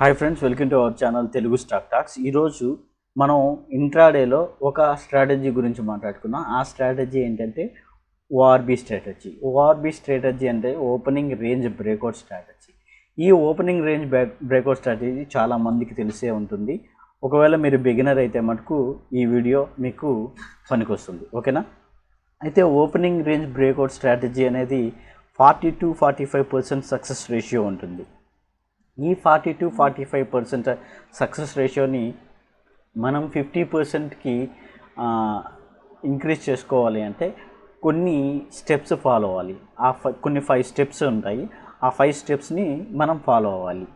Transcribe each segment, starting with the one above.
Hi friends, welcome to our channel Telugu stock talks. ఈరోజు మనం ఇంట్రాడేలో ఒక స్ట్రాటజీ గురించి మాట్లాడుకున్నాం. ఆ స్ట్రాటజీ ఏంటంటే ఓఆర్బి స్ట్రాటజీ. ఓఆర్బి స్ట్రాటజీ అంటే ఓపెనింగ్ రేంజ్ బ్రేక్అవుట్ స్ట్రాటజీ. ఈ ఓపెనింగ్ రేంజ్ బ్రేక్అవుట్ స్ట్రాటజీ చాలామందికి తెలిసే ఉంటుంది. ఒకవేళ మీరు బిగినర్ అయితే మటుకు ఈ వీడియో మీకు పనికొస్తుంది, ఓకేనా. అయితే ఓపెనింగ్ రేంజ్ బ్రేక్అవుట్ స్ట్రాటజీ అనేది 40-45% సక్సెస్ రేషియో ఉంటుంది. ఈ 40-45% సక్సెస్ రేషియోని మనం 50%కి ఇంక్రీజ్ చేసుకోవాలి అంటే కొన్ని స్టెప్స్ ఫాలో అవ్వాలి. కొన్ని 5 స్టెప్స్ ఉంటాయి. ఆ 5 స్టెప్స్ని మనం ఫాలో అవ్వాలి.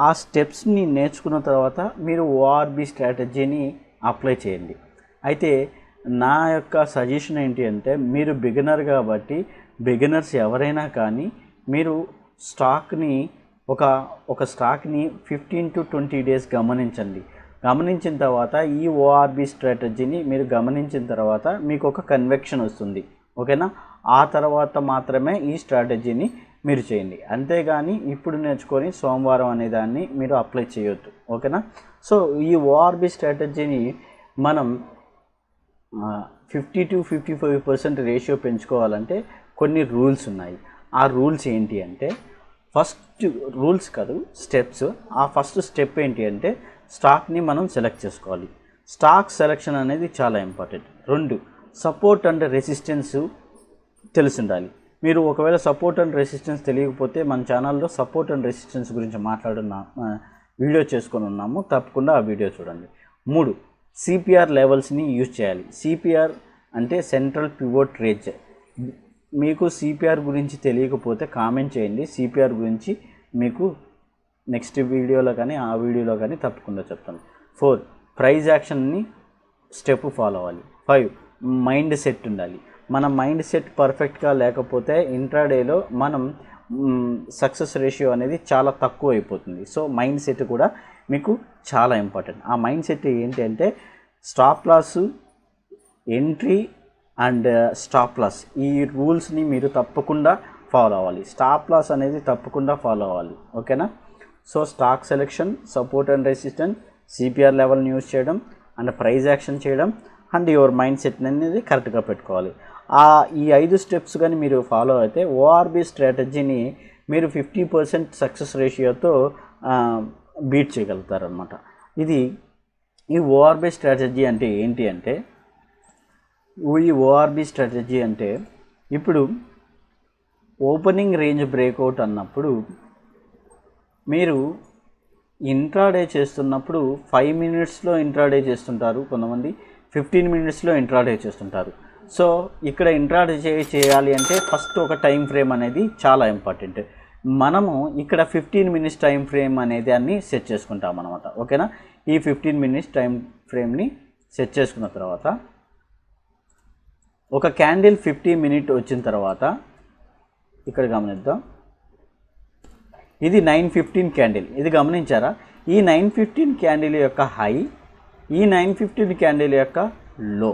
ఆ స్టెప్స్ని నేర్చుకున్న తర్వాత మీరు ఓఆర్బి స్ట్రాటజీని అప్లై చేయండి. అయితే నా యొక్క సజెషన్ ఏంటి అంటే, మీరు బిగినర్ కాబట్టి బిగినర్స్ ఎవరైనా కానీ మీరు స్టాక్ని ఒక స్టాక్ని 15-20 డేస్ గమనించండి. గమనించిన తర్వాత ఈ ఓఆర్బి స్ట్రాటజీని మీరు గమనించిన తర్వాత మీకు ఒక కన్విక్షన్ వస్తుంది, ఓకేనా. ఆ తర్వాత మాత్రమే ఈ స్ట్రాటజీని మీరు చేయండి. అంతేగాని ఇప్పుడు నేర్చుకొని సోమవారం అనే దాన్ని మీరు అప్లై చేయొద్దు, ఓకేనా. సో ఈ ఓఆర్బి స్ట్రాటజీని మనం 50-55% రేషియో పెంచుకోవాలంటే కొన్ని రూల్స్ ఉన్నాయి. ఆ రూల్స్ ఏంటి అంటే, ఫస్ట్ రూల్స్ కాదు, స్టెప్స్. ఆ ఫస్ట్ స్టెప్ ఏంటి అంటే స్టాక్ని మనం సెలెక్ట్ చేసుకోవాలి. స్టాక్ సెలెక్షన్ అనేది చాలా ఇంపార్టెంట్. 2, సపోర్ట్ అండ్ రెసిస్టెన్స్ తెలిసి ఉండాలి. మీరు ఒకవేళ సపోర్ట్ అండ్ రెసిస్టెన్స్ తెలియకపోతే మన ఛానల్లో సపోర్ట్ అండ్ రెసిస్టెన్స్ గురించి వీడియో చేసుకొని ఉన్నాము, తప్పకుండా ఆ వీడియో చూడండి. 3, సిపిఆర్ లెవెల్స్ని యూజ్ చేయాలి. సిపిఆర్ అంటే సెంట్రల్ పివోట్ రేంజ్. మీకు సిపిఆర్ గురించి తెలియకపోతే కామెంట్ చేయండి. సిపిఆర్ గురించి మీకు నెక్స్ట్ వీడియోలో కానీ ఆ వీడియోలో కానీ తప్పకుండా చెప్తాను. 4, ప్రైజ్ యాక్షన్ని స్టెప్ ఫాలో అవ్వాలి. 5, మైండ్ సెట్ ఉండాలి. మన మైండ్ సెట్ పర్ఫెక్ట్గా లేకపోతే ఇంట్రాడేలో మనం సక్సెస్ రేషియో అనేది చాలా తక్కువ అయిపోతుంది. సో మైండ్ సెట్ కూడా మీకు చాలా ఇంపార్టెంట్. ఆ మైండ్ సెట్ ఏంటి అంటే stop loss, entry and stop loss, ఈ రూల్స్ని మీరు తప్పకుండా ఫాలో అవ్వాలి. స్టాప్ లాస్ అనేది తప్పకుండా ఫాలో అవ్వాలి, ఓకేనా. So stock selection, support and resistance, CPR లెవెల్ని యూజ్ చేయడం అండ్ ప్రైజ్ యాక్షన్ చేయడం అండ్ యువర్ మైండ్ సెట్ అనేది కరెక్ట్గా పెట్టుకోవాలి. ఈ 5 స్టెప్స్ కానీ మీరు ఫాలో అయితే ఓఆర్బి స్ట్రాటజీని మీరు 50% సక్సెస్ రేషియోతో బీట్ చేయగలుగుతారనమాట. ఈ ఓఆర్బి స్ట్రాటజీ అంటే ఏంటి అంటే, ఈ ఓఆర్బి స్ట్రాటజీ అంటే ఇప్పుడు ఓపెనింగ్ రేంజ్ బ్రేక్అవుట్ అన్నప్పుడు మీరు ఇంట్రాడే చేస్తున్నప్పుడు 5 మినిట్స్లో ఇంట్రాడే చేస్తుంటారు, కొంతమంది 15 మినిట్స్లో ఇంట్రాడే చేస్తుంటారు. సో ఇక్కడ ఇంట్రాడే చేయాలి అంటే ఫస్ట్ ఒక టైం ఫ్రేమ్ అనేది చాలా ఇంపార్టెంట్. మనము ఇక్కడ 15 మినిట్స్ టైం ఫ్రేమ్ అనేది అన్ని సెట్ చేసుకుంటాం అన్నమాట, ఓకేనా. ఈ 15 మినిట్స్ టైం ఫ్రేమ్ని సెట్ చేసుకున్న తర్వాత ఒక క్యాండిల్ 50 మినిట్ వచ్చిన తర్వాత ఇక్కడ గమనిద్దాం. ఇది 9:15 క్యాండిల్. ఇది గమనించారా? ఈ 9:15 క్యాండిల్ యొక్క హై, ఈ 9:15 క్యాండిల్ యొక్క లో,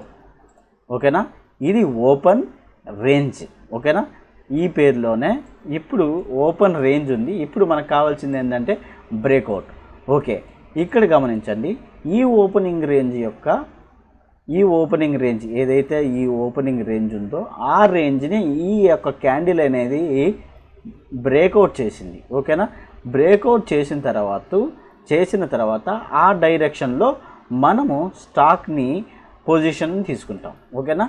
ఓకేనా. ఇది ఓపెన్ రేంజ్, ఓకేనా. ఈ పేరులోనే ఇప్పుడు ఓపెన్ రేంజ్ ఉంది. ఇప్పుడు మనకు కావాల్సింది ఏంటంటే బ్రేక్అవుట్, ఓకే. ఇక్కడ గమనించండి, ఈ ఓపెనింగ్ రేంజ్ ఏదైతే ఈ ఓపెనింగ్ రేంజ్ ఉందో ఆ రేంజ్ని ఈ యొక్క క్యాండిల్ అనేది బ్రేక్అవుట్ చేసింది, ఓకేనా. బ్రేక్అవుట్ చేసిన తర్వాత ఆ డైరెక్షన్లో మనము స్టాక్ని పొజిషన్ తీసుకుంటాం, ఓకేనా.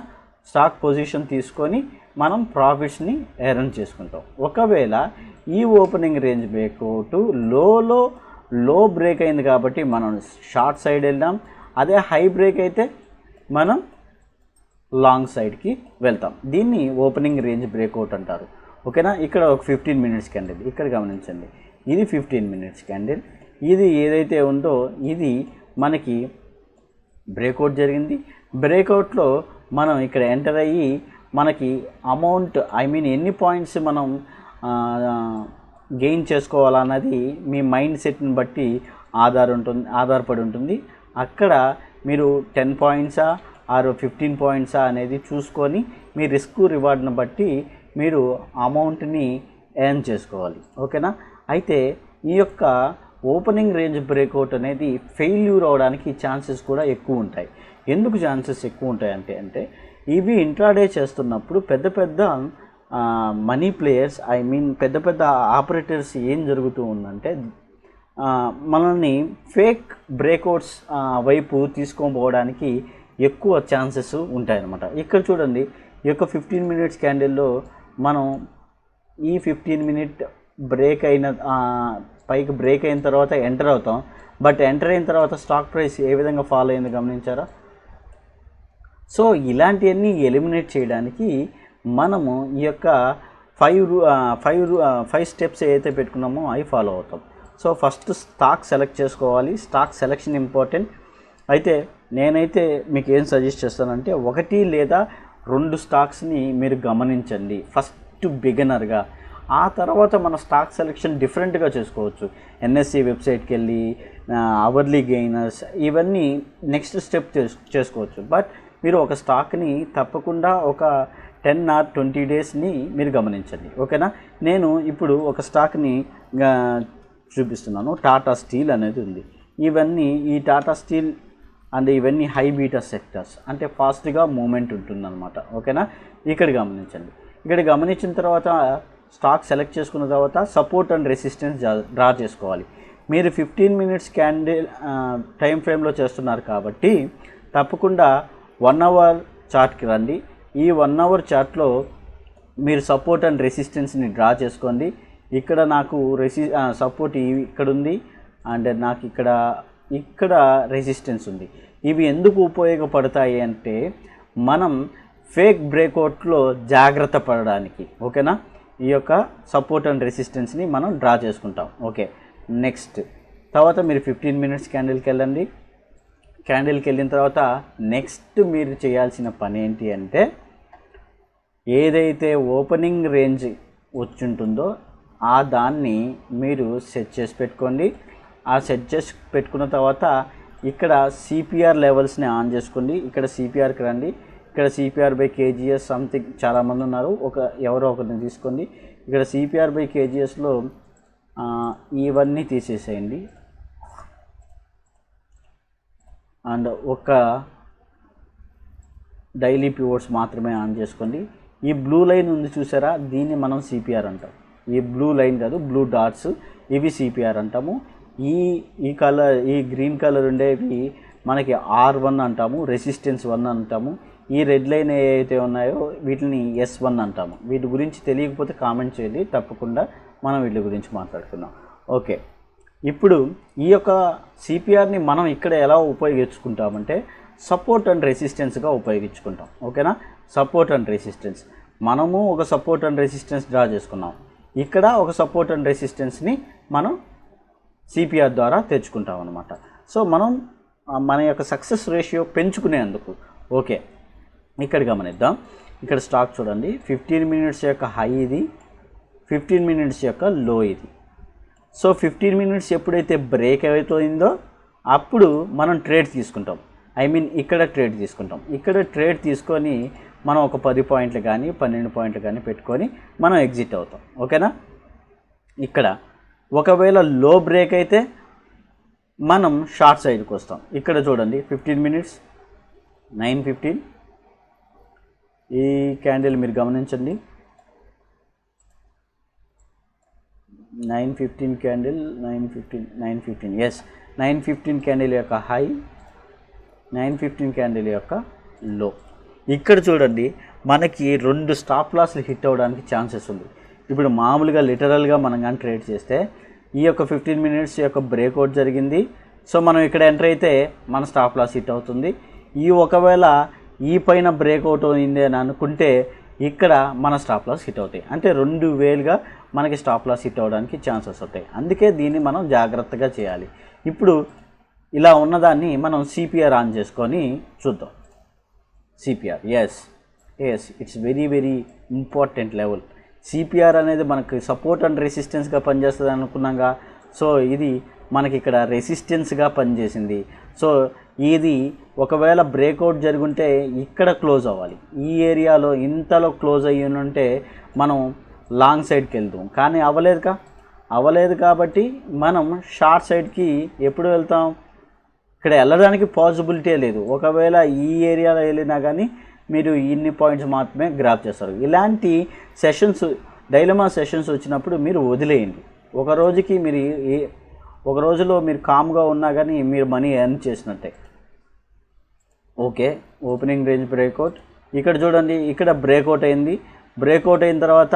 స్టాక్ పొజిషన్ తీసుకొని మనం ప్రాఫిట్స్ని ఎర్న్ చేసుకుంటాం. ఒకవేళ ఈ ఓపెనింగ్ రేంజ్ బ్రేక్అవుట్ లో బ్రేక్ అయింది కాబట్టి మనం షార్ట్ సైడ్ వెళ్దాం. అదే హై బ్రేక్ అయితే మనం లాంగ్ సైడ్కి వెళ్తాం. దీన్ని ఓపెనింగ్ రేంజ్ బ్రేక్అవుట్ అంటారు, ఓకేనా. ఇక్కడ ఒక 15 మినిట్స్ క్యాండిల్ ఇక్కడ గమనించండి. ఇది 15 మినిట్స్ క్యాండిల్. ఇది ఏదైతే ఉందో ఇది మనకి బ్రేక్అవుట్ జరిగింది. బ్రేక్అవుట్లో మనం ఇక్కడ ఎంటర్ అయ్యి మనకి అమౌంట్ ఎన్ని పాయింట్స్ మనం గెయిన్ చేసుకోవాలన్నది మీ మైండ్ సెట్ని బట్టి ఆధారపడి ఉంటుంది. అక్కడ మీరు 10 పాయింట్సా ఆర్ 15 పాయింట్సా అనేది చూసుకొని మీ రిస్క్ రివార్డ్ని బట్టి మీరు అమౌంట్ని ఎర్న్ చేసుకోవాలి, ఓకేనా. అయితే ఈ యొక్క ఓపెనింగ్ రేంజ్ బ్రేక్అవుట్ అనేది ఫెయిల్యూర్ అవడానికి ఛాన్సెస్ కూడా ఎక్కువ ఉంటాయి. ఎందుకు ఛాన్సెస్ ఎక్కువ ఉంటాయి అంటే ఇవి ఇంట్రాడే చేస్తున్నప్పుడు పెద్ద పెద్ద మనీ ప్లేయర్స్, ఐ మీన్ పెద్ద పెద్ద ఆపరేటర్స్ ఏం జరుగుతూ ఉందంటే మనల్ని ఫేక్ బ్రేక్అవుట్స్ వైపు తీసుకోపోవడానికి ఎక్కువ ఛాన్సెస్ ఉంటాయన్నమాట. ఇక్కడ చూడండి, ఈ యొక్క 15 మినిట్స్ క్యాండిల్లో మనం ఈ 15 మినిట్ బ్రేక్ అయిన పైకి బ్రేక్ అయిన తర్వాత ఎంటర్ అవుతాం. బట్ ఎంటర్ అయిన తర్వాత స్టాక్ ప్రైస్ ఏ విధంగా ఫాలో అయింది గమనించారా? సో ఇలాంటివన్నీ ఎలిమినేట్ చేయడానికి మనము ఈ యొక్క 5 స్టెప్స్ ఏదైతే పెట్టుకున్నామో అవి ఫాలో అవుతాం. సో ఫస్ట్ స్టాక్ సెలెక్ట్ చేసుకోవాలి. Stock selection important. అయితే నేనైతే మీకు ఏం సజెస్ట్ చేస్తానంటే 1 లేదా 2 స్టాక్స్ని మీరు గమనించండి ఫస్ట్ బిగినర్గా. ఆ తర్వాత మన స్టాక్ సెలెక్షన్ డిఫరెంట్గా చేసుకోవచ్చు. ఎన్ఎస్సి వెబ్సైట్కి వెళ్ళి అవర్లీ గెయినర్స్ ఇవన్నీ నెక్స్ట్ స్టెప్ చేసుకోవచ్చు. బట్ మీరు ఒక స్టాక్ని తప్పకుండా ఒక 10 or 20 డేస్ని మీరు గమనించండి. ఓకేనా? నేను ఇప్పుడు ఒక స్టాక్ని చూపిస్తున్నాను. టాటా స్టీల్ అనేది ఉంది. ఈ టాటా స్టీల్ అండ్ ఇవన్నీ హై బీటా సెక్టర్స్, అంటే ఫాస్ట్గా మూమెంట్ ఉంటుందన్నమాట. ఓకేనా? ఇక్కడ గమనించండి. ఇక్కడ గమనించిన తర్వాత స్టాక్ సెలెక్ట్ చేసుకున్న తర్వాత సపోర్ట్ అండ్ రెసిస్టెన్స్ డ్రా చేసుకోవాలి. మీరు 15 మినిట్స్ క్యాండిల్ టైం ఫ్రేమ్లో చేస్తున్నారు కాబట్టి తప్పకుండా 1 అవర్ చార్ట్కి రండి. ఈ 1 అవర్ చార్ట్లో మీరు సపోర్ట్ అండ్ రెసిస్టెన్స్ని డ్రా చేసుకోండి. ఇక్కడ నాకు సపోర్ట్ ఇక్కడ ఉంది అండ్ నాకు ఇక్కడ రెసిస్టెన్స్ ఉంది. ఇవి ఎందుకు ఉపయోగపడతాయి అంటే మనం ఫేక్ బ్రేక్అవుట్లో జాగ్రత్త పడడానికి. ఓకేనా? ఈ యొక్క సపోర్ట్ అండ్ రెసిస్టెన్స్ని మనం డ్రా చేసుకుంటాం. ఓకే, నెక్స్ట్ తర్వాత మీరు 15 మినిట్స్ క్యాండిల్కి వెళ్ళండి. క్యాండిల్కి వెళ్ళిన తర్వాత నెక్స్ట్ మీరు చేయాల్సిన పని ఏంటి అంటే ఏదైతే ఓపెనింగ్ రేంజ్ వచ్చుంటుందో దాన్ని మీరు సెట్ చేసి పెట్టుకోండి. ఆ సెట్ చేసి పెట్టుకున్న తర్వాత ఇక్కడ సిపిఆర్ లెవెల్స్ని ఆన్ చేసుకోండి. ఇక్కడ సిపిఆర్కి రండి. ఇక్కడ సిపిఆర్ బై కేజీఎస్ సంథింగ్ చాలామంది ఉన్నారు, ఎవరో ఒకరిని తీసుకోండి. ఇక్కడ సిపిఆర్ బై కేజీఎస్లో ఇవన్నీ తీసేసేయండి అండ్ ఒక డైలీ పివోట్స్ మాత్రమే ఆన్ చేసుకోండి. ఈ బ్లూ లైన్ ఉంది చూసారా, దీన్ని మనం సిపిఆర్ అంటాం. ఈ బ్లూ లైన్ కాదు, బ్లూ డాట్స్, ఇవి సిపిఆర్ అంటాము. ఈ గ్రీన్ కలర్ ఉండేవి మనకి R1 అంటాము, రెసిస్టెన్స్ 1 అంటాము. ఈ రెడ్ లైన్ ఏవైతే ఉన్నాయో వీటిని S1 అంటాము. వీటి గురించి తెలియకపోతే కామెంట్ చేయండి, తప్పకుండా మనం వీటి గురించి మాట్లాడుకుందాం. ఓకే, ఇప్పుడు ఈ యొక్క సిపిఆర్ని మనం ఇక్కడ ఎలా ఉపయోగించుకుంటామంటే సపోర్ట్ అండ్ రెసిస్టెన్స్గా ఉపయోగించుకుంటాం. ఓకేనా? సపోర్ట్ అండ్ రెసిస్టెన్స్, మనము ఒక సపోర్ట్ అండ్ రెసిస్టెన్స్ డ్రా చేసుకున్నాం. ఇక్కడ ఒక సపోర్ట్ అండ్ రెసిస్టెన్స్ని మనం సిపిఆర్ ద్వారా తెచ్చుకుంటాం అన్నమాట. సో మనం మన యొక్క సక్సెస్ రేషియో పెంచుకునేందుకు. ఓకే, ఇక్కడ గమనిద్దాం. ఇక్కడ స్టాక్ చూడండి, 15 మినిట్స్ యొక్క హై ఇది, 15 మినిట్స్ యొక్క లో ఇది. సో 15 మినిట్స్ ఎప్పుడైతే బ్రేక్ అవుతుందో అప్పుడు మనం ట్రేడ్ తీసుకుంటాం. ఇక్కడ ట్రేడ్ తీసుకుంటాం. ఇక్కడ ట్రేడ్ తీసుకొని మనం ఒక 10 పాయింట్లు కానీ 12 పాయింట్లు కానీ పెట్టుకొని మనం ఎగ్జిట్ అవుతాం. ఓకేనా? ఇక్కడ ఒకవేళ లో బ్రేక్ అయితే మనం షార్ట్ సైడ్కి వస్తాం. ఇక్కడ చూడండి 15 మినిట్స్ 9:15 ఈ క్యాండిల్ మీరు గమనించండి. 9:15 క్యాండిల్ 9:15 ఎస్ 9:15 క్యాండిల్ యొక్క హై, 9:15 క్యాండిల్ యొక్క లో. ఇక్కడ చూడండి మనకి 2 స్టాప్ లాస్లు హిట్ అవ్వడానికి ఛాన్సెస్ ఉంది. ఇప్పుడు మామూలుగా లిటరల్గా మనం కానీ ట్రేడ్ చేస్తే ఈ యొక్క 15 మినిట్స్ యొక్క బ్రేక్అవుట్ జరిగింది. సో మనం ఇక్కడ ఎంటర్ అయితే మన స్టాప్ లాస్ హిట్ అవుతుంది. ఒకవేళ ఈ పైన బ్రేక్అవుట్ అయింది అని అనుకుంటే ఇక్కడ మన స్టాప్ లాస్ హిట్ అవుతాయి. అంటే 2 వేలుగా మనకి స్టాప్ లాస్ హిట్ అవ్వడానికి ఛాన్సెస్ అవుతాయి. అందుకే దీన్ని మనం జాగ్రత్తగా చేయాలి. ఇప్పుడు ఇలా ఉన్నదాన్ని మనం సిపిఆర్ ఆన్ చేసుకొని చూద్దాం. CPR as it's very important level. CPR అనేది మనకి సపోర్ట్ అండ్ రెసిస్టెన్స్గా పనిచేస్తుంది అనుకున్నాగా. సో ఇది మనకి ఇక్కడ రెసిస్టెన్స్గా పనిచేసింది. సో ఇది ఒకవేళ బ్రేక్అవుట్ జరుగుంటే ఇక్కడ క్లోజ్ అవ్వాలి. ఈ ఏరియాలో ఇంతలో క్లోజ్ అయ్యి ఉంటే మనం లాంగ్ సైడ్కి వెళ్తాం, కానీ అవ్వలేదుగా. అవ్వలేదు కాబట్టి మనం షార్ట్ సైడ్కి ఎప్పుడు వెళ్తాం, ఇక్కడ వెళ్ళడానికి పాసిబిలిటీ లేదు. ఒకవేళ ఈ ఏరియాలో వెళ్ళినా కానీ మీరు ఇన్ని పాయింట్స్ మాత్రమే గ్రాప్ చేస్తారు. ఇలాంటి సెషన్స్, డైలమా సెషన్స్ వచ్చినప్పుడు మీరు వదిలేయండి. ఒక రోజులో మీరు కామ్గా ఉన్నా కానీ మీరు మనీ ఎర్న్ చేసినట్టే. Okay, opening range breakout. ఇక్కడ చూడండి, ఇక్కడ బ్రేక్అవుట్ అయింది. బ్రేక్అవుట్ అయిన తర్వాత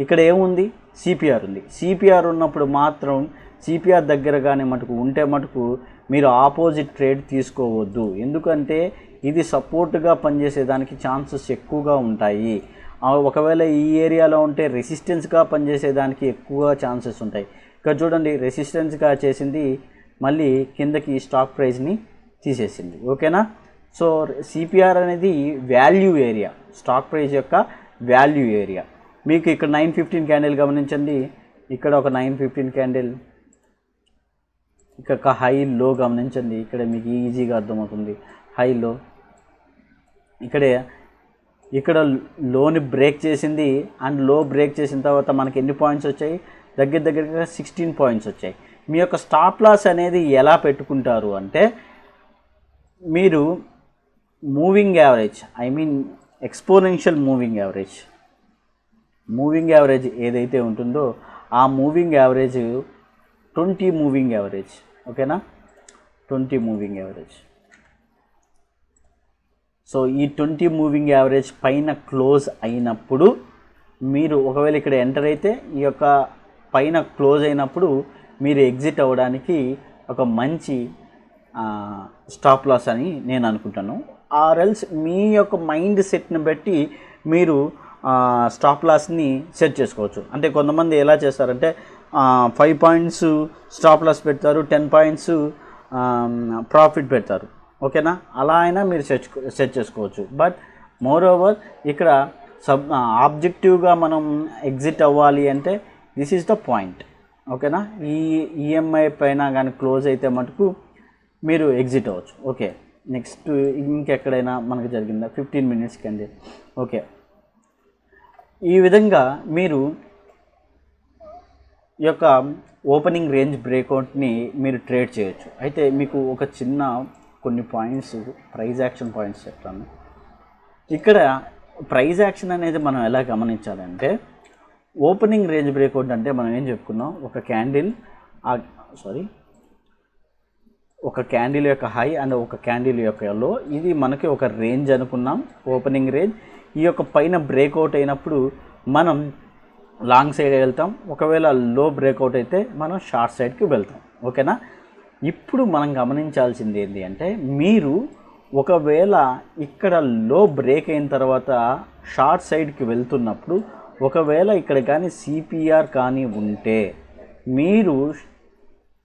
ఇక్కడ ఏముంది, సిపిఆర్ ఉంది. సిపిఆర్ ఉన్నప్పుడు మాత్రం సిపిఆర్ దగ్గర కానీ మటుకు మీరు ఆపోజిట్ ట్రేడ్ తీసుకోవద్దు. ఎందుకంటే ఇది సపోర్ట్గా పనిచేసేదానికి ఛాన్సెస్ ఎక్కువగా ఉంటాయి. ఒకవేళ ఈ ఏరియాలో ఉంటే రెసిస్టెన్స్గా పనిచేసేదానికి ఎక్కువ ఛాన్సెస్ ఉంటాయి. ఇక్కడ చూడండి, రెసిస్టెన్స్గా చేసింది, మళ్ళీ కిందకి స్టాక్ ప్రైస్ని తీసేసింది. ఓకేనా. సో సిపిఆర్ అనేది వాల్యూ ఏరియా, స్టాక్ ప్రైస్ యొక్క వాల్యూ ఏరియా. మీకు ఇక్కడ 915 క్యాండిల్ గమనించండి. ఇక్కడ ఒక 915 క్యాండిల్, ఇక్కడ హై లో గమనించండి. ఇక్కడ మీకు ఈజీగా అర్థమవుతుంది. హై లో ఇక్కడ లోని బ్రేక్ చేసింది. అండ్ లో బ్రేక్ చేసిన తర్వాత మనకి ఎన్ని పాయింట్స్ వచ్చాయి, దగ్గరగా 16 పాయింట్స్ వచ్చాయి. మీ యొక్క స్టాప్ లాస్ అనేది ఎలా పెట్టుకుంటారు అంటే, మీరు moving average, exponential moving average ఏదైతే ఉంటుందో ఆ మూవింగ్ యావరేజ్ 20 మూవింగ్ యావరేజ్. ఓకేనా, 20 మూవింగ్ యావరేజ్. సో ఈ 20 మూవింగ్ యావరేజ్ పైన క్లోజ్ అయినప్పుడు మీరు ఒకవేళ ఇక్కడ ఎంటర్ అయితే, ఈ యొక్క పైన క్లోజ్ అయినప్పుడు మీరు ఎగ్జిట్ అవ్వడానికి ఒక మంచి స్టాప్ లాస్ అని నేను అనుకుంటాను. ఆర్ఎల్స్ మీ యొక్క మైండ్ సెట్ని బట్టి మీరు స్టాప్ లాస్ని సెట్ చేసుకోవచ్చు. అంటే కొంతమంది ఎలా చేస్తారంటే 5 పాయింట్స్ స్టాప్ లాస్ పెడతారు, 10 పాయింట్స్ ప్రాఫిట్ పెడతారు. ఓకేనా, అలా అయినా మీరు సెట్ చేసుకోవచ్చు. బట్ మోర్ ఓవర్ ఇక్కడ ఆబ్జెక్టివ్గా మనం ఎగ్జిట్ అవ్వాలి అంటే దిస్ ఈజ్ ద పాయింట్. ఓకేనా, ఈ ఈఎంఐ పైన కానీ క్లోజ్ అయితే మటుకు మీరు ఎగ్జిట్ అవ్వచ్చు. ఓకే, నెక్స్ట్ ఇంకెక్కడైనా మనకు జరిగిందా, 15 మినిట్స్కి అండి. ఓకే, ఈ విధంగా మీరు ఈ యొక్క ఓపెనింగ్ రేంజ్ బ్రేక్అవుట్ని మీరు ట్రేడ్ చేయొచ్చు. అయితే మీకు ఒక చిన్న కొన్ని పాయింట్స్, ప్రైజ్ యాక్షన్ పాయింట్స్ చెప్తాను. ఇక్కడ ప్రైజ్ యాక్షన్ అనేది మనం ఎలా గమనించాలంటే, ఓపెనింగ్ రేంజ్ బ్రేక్అవుట్ అంటే మనం ఏం చెప్పుకున్నాం, ఒక క్యాండిల్ యొక్క హై అండ్ ఒక క్యాండిల్ యొక్క లో, ఇది మనకి ఒక రేంజ్ అనుకున్నాం, ఓపెనింగ్ రేంజ్. ఈ యొక్క పైన బ్రేక్అవుట్ అయినప్పుడు మనం లాంగ్ సైడ్ వెళ్తాం, ఒకవేళ లో బ్రేక్అవుట్ అయితే మనం షార్ట్ సైడ్కి వెళ్తాం. ఓకేనా, ఇప్పుడు మనం గమనించాల్సింది ఏంటి అంటే, మీరు ఒకవేళ ఇక్కడ లో బ్రేక్ అయిన తర్వాత షార్ట్ సైడ్కి వెళ్తున్నప్పుడు ఒకవేళ ఇక్కడ కానీ సిపిఆర్ కానీ ఉంటే మీరు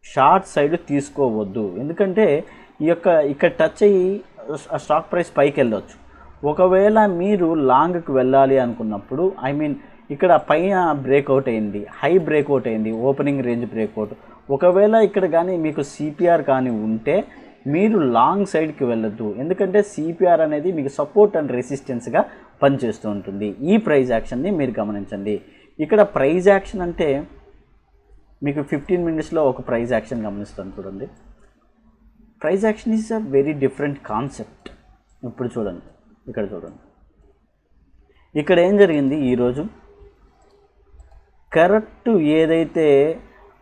షార్ట్ సైడ్ తీసుకోవద్దు. ఎందుకంటే ఇక్కడ టచ్ అయ్యి స్టాక్ ప్రైస్ పైకి వెళ్ళవచ్చు. ఒకవేళ మీరు లాంగ్కి వెళ్ళాలి అనుకున్నప్పుడు, ఇక్కడ పైన బ్రేక్అవుట్ అయింది, హై బ్రేక్అవుట్ అయింది, ఓపెనింగ్ రేంజ్ బ్రేక్అవుట్. ఒకవేళ ఇక్కడ కానీ మీకు సిపిఆర్ కానీ ఉంటే మీరు లాంగ్ సైడ్కి వెళ్ళొద్దు. ఎందుకంటే సిపిఆర్ అనేది మీకు సపోర్ట్ అండ్ రెసిస్టెన్స్గా పనిచేస్తూ ఉంటుంది. ఈ ప్రైజ్ యాక్షన్ని మీరు గమనించండి. ఇక్కడ ప్రైజ్ యాక్షన్ అంటే మీకు 15 మినిట్స్లో ఒక ప్రైజ్ యాక్షన్ గమనిస్తాను చూడండి. Price action is a very different concept. ఇప్పుడు చూడండి, ఇక్కడ చూడండి, ఇక్కడ ఏం జరిగింది, ఈరోజు కరెక్ట్ ఏదైతే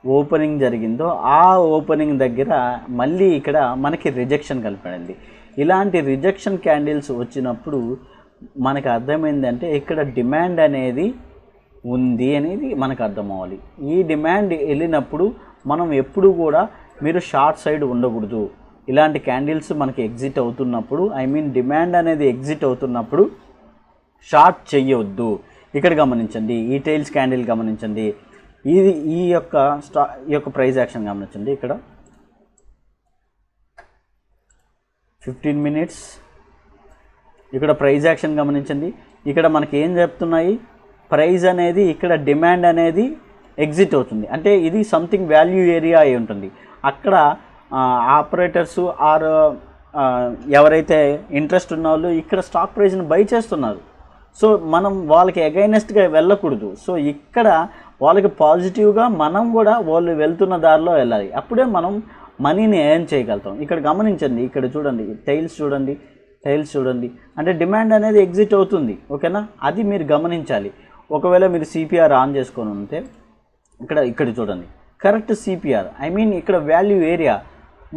ఓపెనింగ్ జరిగిందో ఆ ఓపెనింగ్ దగ్గర మళ్ళీ ఇక్కడ మనకి రిజెక్షన్ కనపడింది. ఇలాంటి రిజెక్షన్ క్యాండిల్స్ వచ్చినప్పుడు మనకు అర్థమైందంటే ఇక్కడ డిమాండ్ అనేది ఉంది అనేది మనకు అర్థం అవ్వాలి. ఈ డిమాండ్ వెళ్ళినప్పుడు మనం ఎప్పుడు కూడా మీరు షార్ట్ సైడ్ ఉండకూడదు. ఇలాంటి క్యాండిల్స్ మనకి ఎగ్జిట్ అవుతున్నప్పుడు, డిమాండ్ అనేది ఎగ్జిట్ అవుతున్నప్పుడు షార్ట్ చెయ్యొద్దు. ఇక్కడ గమనించండి, ఈ టైల్స్ క్యాండిల్ గమనించండి, ఈ యొక్క ప్రైస్ యాక్షన్ గమనించండి. ఇక్కడ 15 మినిట్స్ ఇక్కడ ప్రైస్ యాక్షన్ గమనించండి. ఇక్కడ మనకి ఏం చెప్తున్నాయి, ప్రైస్ అనేది ఇక్కడ డిమాండ్ అనేది ఎగ్జిట్ అవుతుంది అంటే ఇది సంథింగ్ వాల్యూ ఏరియా అయి ఉంటుంది. అక్కడ ఆపరేటర్స్ ఆర్ ఎవరైతే ఇంట్రెస్ట్ ఉన్న వాళ్ళు ఇక్కడ స్టాక్ ప్రైస్ని బై చేస్తున్నారు. సో మనం వాళ్ళకి అగైనెస్ట్గా వెళ్ళకూడదు. సో ఇక్కడ వాళ్ళకి పాజిటివ్గా మనం కూడా వాళ్ళు వెళ్తున్న దారిలో వెళ్ళాలి. అప్పుడే మనం మనీని ఎర్న్ చేయగలుగుతాం. ఇక్కడ గమనించండి, ఇక్కడ చూడండి, టైల్స్ చూడండి అంటే డిమాండ్ అనేది ఎగ్జిట్ అవుతుంది. ఓకేనా, అది మీరు గమనించాలి. ఒకవేళ మీరు సిపిఆర్ ఆన్ చేసుకొని ఉంటే ఇక్కడ చూడండి, కరెక్ట్ సిపిఆర్, ఐ మీన్ ఇక్కడ వాల్యూ ఏరియా.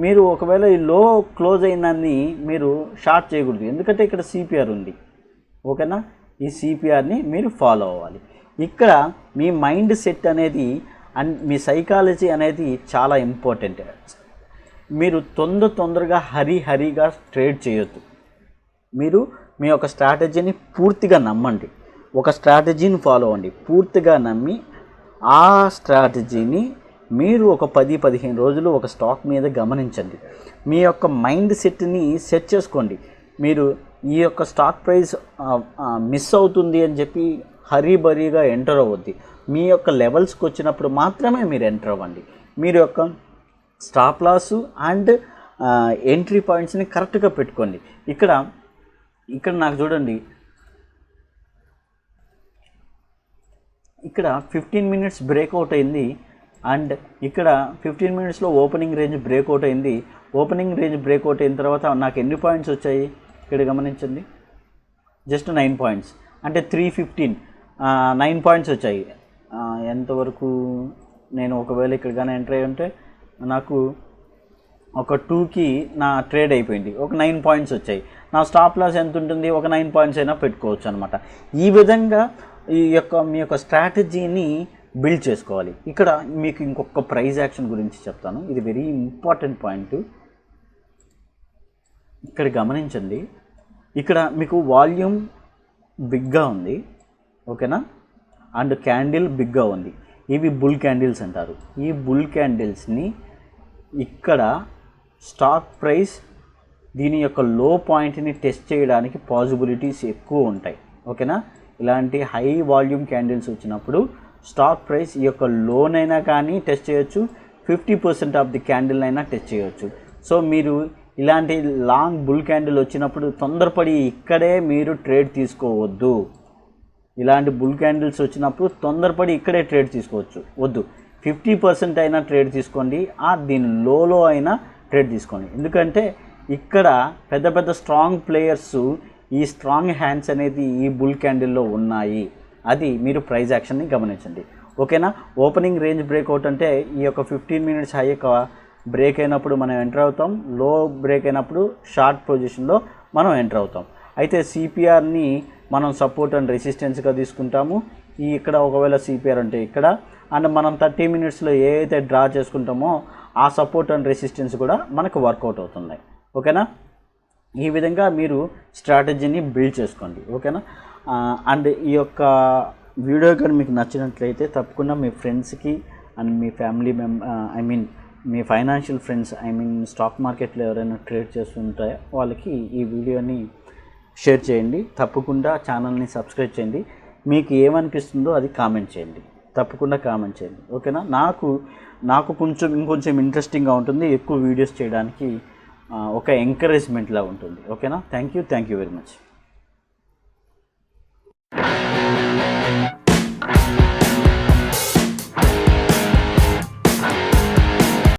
మీరు ఒకవేళ ఈ లో క్లోజ్ అయిందాన్ని మీరు షార్ట్ చేయకూడదు, ఎందుకంటే ఇక్కడ సిపిఆర్ ఉంది. ఓకేనా, ఈ సిపిఆర్ని మీరు ఫాలో అవ్వాలి. ఇక్కడ మీ మైండ్ సెట్ అనేది అండ్ మీ సైకాలజీ అనేది చాలా ఇంపార్టెంట్. మీరు తొందరగా హరీగా ట్రేడ్ చేయొద్దు. మీరు మీ యొక్క స్ట్రాటజీని పూర్తిగా నమ్మండి, ఒక స్ట్రాటజీని ఫాలో అవ్వండి. పూర్తిగా నమ్మి ఆ స్ట్రాటజీని మీరు ఒక 10-15 రోజులు ఒక స్టాక్ మీద గమనించండి. మీ యొక్క మైండ్ సెట్ని సెట్ చేసుకోండి. మీరు ఈ యొక్క స్టాక్ ప్రైస్ మిస్ అవుతుంది అని చెప్పి హరీబరీగా ఎంటర్ అవ్వద్ది. మీ యొక్క లెవెల్స్కి వచ్చినప్పుడు మాత్రమే మీరు ఎంటర్ అవ్వండి. మీరు యొక్క స్టాప్ లాస్ అండ్ ఎంట్రీ పాయింట్స్ని కరెక్ట్గా పెట్టుకోండి. ఇక్కడ నాకు చూడండి, ఇక్కడ 15 మినిట్స్ బ్రేక్అవుట్ అయింది అండ్ ఇక్కడ 15 మినిట్స్లో ఓపెనింగ్ రేంజ్ బ్రేక్అవుట్ అయింది. ఓపెనింగ్ రేంజ్ బ్రేక్అవుట్ అయిన తర్వాత నాకు ఎన్ని పాయింట్స్ వచ్చాయి ఇక్కడ గమనించండి, జస్ట్ 9 పాయింట్స్. అంటే 315 9 పాయింట్స్ వచ్చాయి. ఎంతవరకు నేను ఒకవేళ ఇక్కడ కానీ ఎంటర్ అయ్యి ఉంటే నాకు ఒక 2కి నా ట్రేడ్ అయిపోయింది, ఒక 9 పాయింట్స్ వచ్చాయి. నా స్టాప్ లాస్ ఎంత ఉంటుంది, ఒక 9 పాయింట్స్ అయినా పెట్టుకోవచ్చు అనమాట. ఈ విధంగా మీ యొక్క స్ట్రాటజీని బిల్డ్ చేసుకోవాలి. ఇక్కడ మీకు ఇంకొక ప్రైజ్ యాక్షన్ గురించి చెప్తాను, ఇది వెరీ ఇంపార్టెంట్ పాయింట్. ఇక్కడ గమనించండి, ఇక్కడ మీకు వాల్యూమ్ బిగ్గా ఉంది. ఓకేనా, అండ్ క్యాండిల్ బిగ్గా ఉంది. ఇవి బుల్ క్యాండిల్స్ అంటారు. ఈ బుల్ క్యాండిల్స్ని ఇక్కడ స్టాక్ ప్రైస్ దీని యొక్క లో పాయింట్ని టెస్ట్ చేయడానికి పాసిబిలిటీస్ ఎక్కువ ఉంటాయి. ఓకేనా, ఇలాంటి హై వాల్యూమ్ క్యాండిల్స్ వచ్చినప్పుడు స్టాక్ ప్రైస్ ఈ యొక్క లోనైనా కానీ టెస్ట్ చేయొచ్చు, 50% ఆఫ్ ది క్యాండిల్ అయినా టెస్ట్ చేయొచ్చు. సో మీరు ఇలాంటి లాంగ్ బుల్ క్యాండిల్ వచ్చినప్పుడు తొందరపడి ఇక్కడే మీరు ట్రేడ్ తీసుకోవద్దు. ఇలాంటి బుల్ క్యాండిల్స్ వచ్చినప్పుడు తొందరపడి ఇక్కడే ట్రేడ్ తీసుకోవచ్చు వద్దు. 50% అయినా ట్రేడ్ తీసుకోండి, దీని లోలో అయినా ట్రేడ్ తీసుకోండి. ఎందుకంటే ఇక్కడ పెద్ద స్ట్రాంగ్ ప్లేయర్స్, ఈ స్ట్రాంగ్ హ్యాండ్స్ అనేది ఈ బుల్ క్యాండిల్లో ఉన్నాయి. అది మీరు ప్రైజ్ యాక్షన్ని గమనించండి. ఓకేనా, ఓపెనింగ్ రేంజ్ బ్రేక్అవుట్ అంటే ఈ యొక్క 15 మినిట్స్ హై యొక్క బ్రేక్ అయినప్పుడు మనం ఎంటర్ అవుతాం, లో బ్రేక్ అయినప్పుడు షార్ట్ పొజిషన్లో మనం ఎంటర్ అవుతాం. అయితే సిపిఆర్ని మనం సపోర్ట్ అండ్ రెసిస్టెన్స్గా తీసుకుంటాము. ఇక్కడ ఒకవేళ సిపిఆర్ అంటే ఇక్కడ, అండ్ మనం 30 మినిట్స్లో ఏదైతే డ్రా చేసుకుంటామో ఆ సపోర్ట్ అండ్ రెసిస్టెన్స్ కూడా మనకు వర్కౌట్ అవుతుంది. ఓకేనా, ఈ విధంగా మీరు స్ట్రాటజీని బిల్డ్ చేసుకోండి. ఓకేనా, అండ్ ఈ యొక్క వీడియో కానీ మీకు నచ్చినట్లయితే తప్పకుండా మీ ఫ్రెండ్స్కి and me family me financial friends, stock మార్కెట్లో ఎవరైనా ట్రేడ్ చేస్తుంటే వాళ్ళకి ఈ వీడియోని షేర్ చేయండి. తప్పకుండా ఛానల్ని సబ్స్క్రైబ్ చేయండి. మీకు ఏమనిపిస్తుందో అది కామెంట్ చేయండి, తప్పకుండా కామెంట్ చేయండి. ఓకేనా, నాకు ఇంకొంచెం ఇంట్రెస్టింగ్గా ఉంటుంది, ఎక్కువ వీడియోస్ చేయడానికి ఒక ఎంకరేజ్మెంట్లా ఉంటుంది. ఓకేనా, థ్యాంక్ యూ వెరీ మచ్.